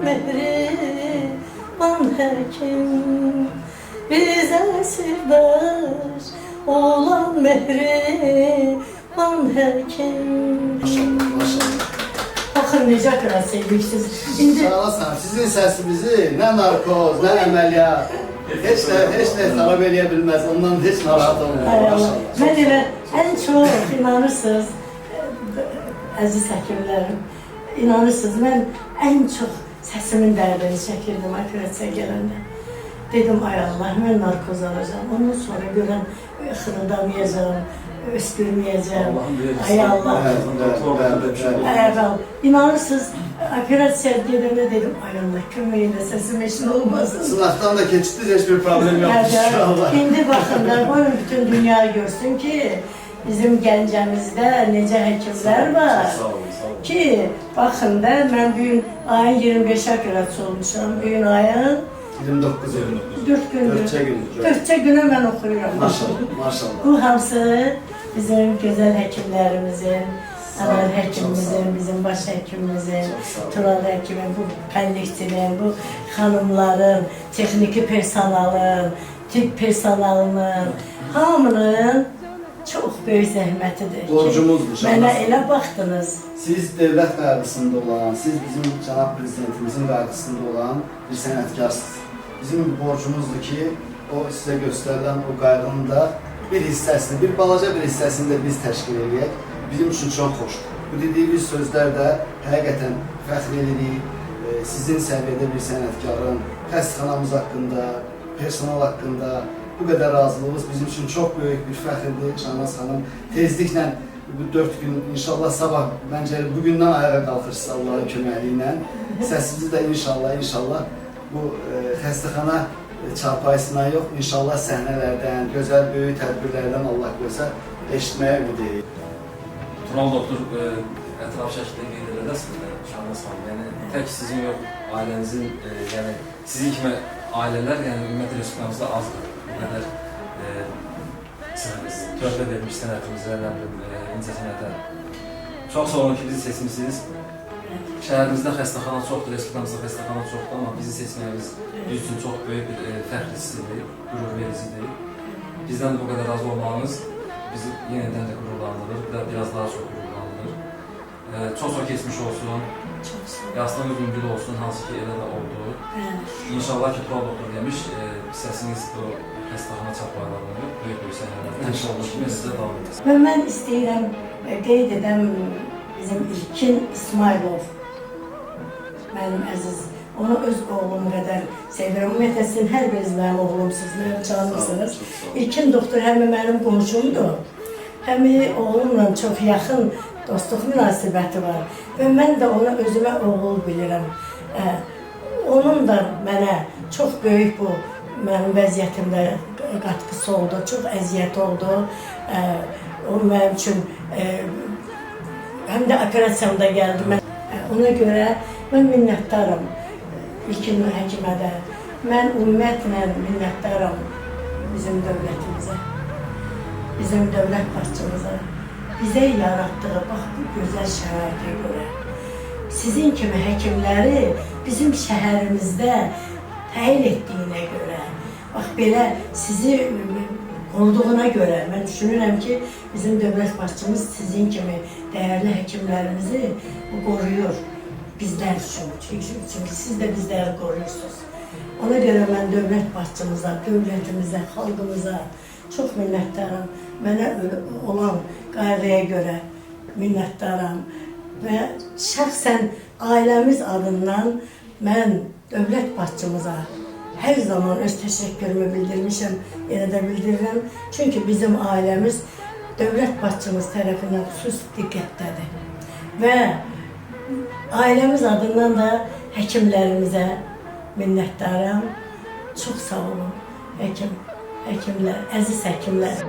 mehriban həkim, bizə sirdaş olan mehriban həkim. Maşallah. Baxın, necə qədər sevmişsiniz. Sağ olasın. Sizin səsinizi nə narkoz, nə əməliyyat, heç nə xarab eləyə bilməz. Ondan heç narahat olmuyor. Mən elə ən çox inanırsınız, əziz həkimlərim, inanırsınız, mən ən çox səsimin dərdini çəkirdim operasiya gələndə. Dedim, ay Allah, mən narkoz alacağım. Ondan sonra görən xırıldamayacağım, öskürməyəcəm. Ay Allah. İnanırsınız, operasiya gedəndə dedim, ay Allah, köməyində səsim eşin olmasın. Sınaqdan da keçdiniz, heç bir problem yoxdur inşallah. İndi baxınlar, qoyun bütün dünya görsün ki, bizim Gəncəmizdə necə həkimlər var ki, baxın da, mən bugün ayın 25 operasiya olmuşam, bugün ayın 29. 4 gündür. 4 günü mən oxuyuram. Maşallah. Bu hamısı bizim gözəl həkimlərimizin, Anar həkimimizin, bizim baş həkimimizin, Tural həkimin, bu kollektivin, bu xanımların, texniki personalın, tibb personalının, hamının çox böyük zəhmətidir. Borcumuzdur. Mənə elə baxdınız. Siz devlət qayğısında olan, siz bizim cənab prezidentimizin qayğısında olan bir sənətkarsınız. Bizim borcumuzdur ki, o sizə göstərilən o qayğının da bir hissəsini, bir balaca bir hissəsini də biz təşkil edək. Bizim üçün çox xoşdur. Bu dediyiniz sözlər də həqiqətən fəxr edirik. Sizin səviyyədə bir sənətkarın xəstəxanamız haqqında, personal haqqında bu qədər razılığınız bizim üçün çox böyük bir fəxrdir. Şahnaz xanım, tezliklə bu 4 gün, inşallah sabah, məncə bugündən ayağa qalxırsınız Allahın köməkliyi ilə. Səsinizi də inşallah bu xəstəxana çarpayısından yox, inşallah səhnələrdən, gözəl böyük tədbirlərdən Allah görsə eşitməyə ümid edir. Tural doktor ətraf şəkildə qeyd edəsiniz Şahnaz xanım, yəni tək sizin yox, ailənizin, yəni sizin kimi ailələr, yəni ümumiyyətlə respublikamızda azdır. Bu qədər töhfə vermiş sənətimizə, incə sənətə. Çox sağ olun ki, bizi seçmişsiniz. Şəhərimizdə xəstəxana çoxdur, respublikamızda xəstəxana çoxdur, amma bizi seçməyimiz biz üçün çox böyük bir fəxr hissidir, qürur vericidir. Bizdən də bu qədər razı olmağınız bizi yenidən də qürurlandırır, biraz daha çox qürurlandırır. Çox keçmiş olsun, yastığınız ümidli olsun, hansı ki elə də oldu. İnşallah ki, Tural doktor demiş, səsiniz bu xəstəxana çarpaylarını böyük səhnələrdə həmişə olduğu kimi sizə davam edəsin. Və mən istəyirəm, qeyd edəm bizim İlkin İsmailov, mənim əziz, onu öz oğlum qədər sevirəm. Ümumiyyətlə, sizin hər biriniz mənim oğlumsunuz, mənim canımsınız. İlkin doktor həm mənim qonşumdur, həm oğlumla çox yaxın dostluq münasibəti var. Və mən də onu özümə oğul bilirəm. Onun da mənə çox böyük bu mənim vəziyyətimdə qatqısı oldu, çox əziyyət oldu. O mənim üçün həm də operasiyamda gəldi. Ona görə mən minnətdaram İlkin həkimə də. Mən ümumiyyətlə minnətdaram bizim dövlətimizə, bizim dövlət başçımıza, bizə yaratdığı bax bu gözəl şəraitə görə. Sizin kimi həkimləri bizim şəhərimizdə təyin etdiyinə görə, bax belə sizi olduğuna görə mən düşünürəm ki, bizim dövlət başçımız sizin kimi dəyərli həkimlərimizi qoruyur bizlər üçün. Çünki siz də bizləri qoruyursunuz. Ona görə mən dövlət başçımıza, dövlətimizə, xalqımıza çox minnətdaram. Mənə olan qayğıya görə minnətdaram. Və şəxsən ailəmiz adından mən dövlət başçımıza hər zaman öz təşəkkürümü bildirmişəm, yenə də bildirirəm. Çünki bizim ailəmiz dövlət başçımız tərəfindən xüsusi diqqətdədir. Və ailəmiz adından da həkimlərimizə minnətdaram. Çox sağ olun, həkimlər, əziz həkimlər.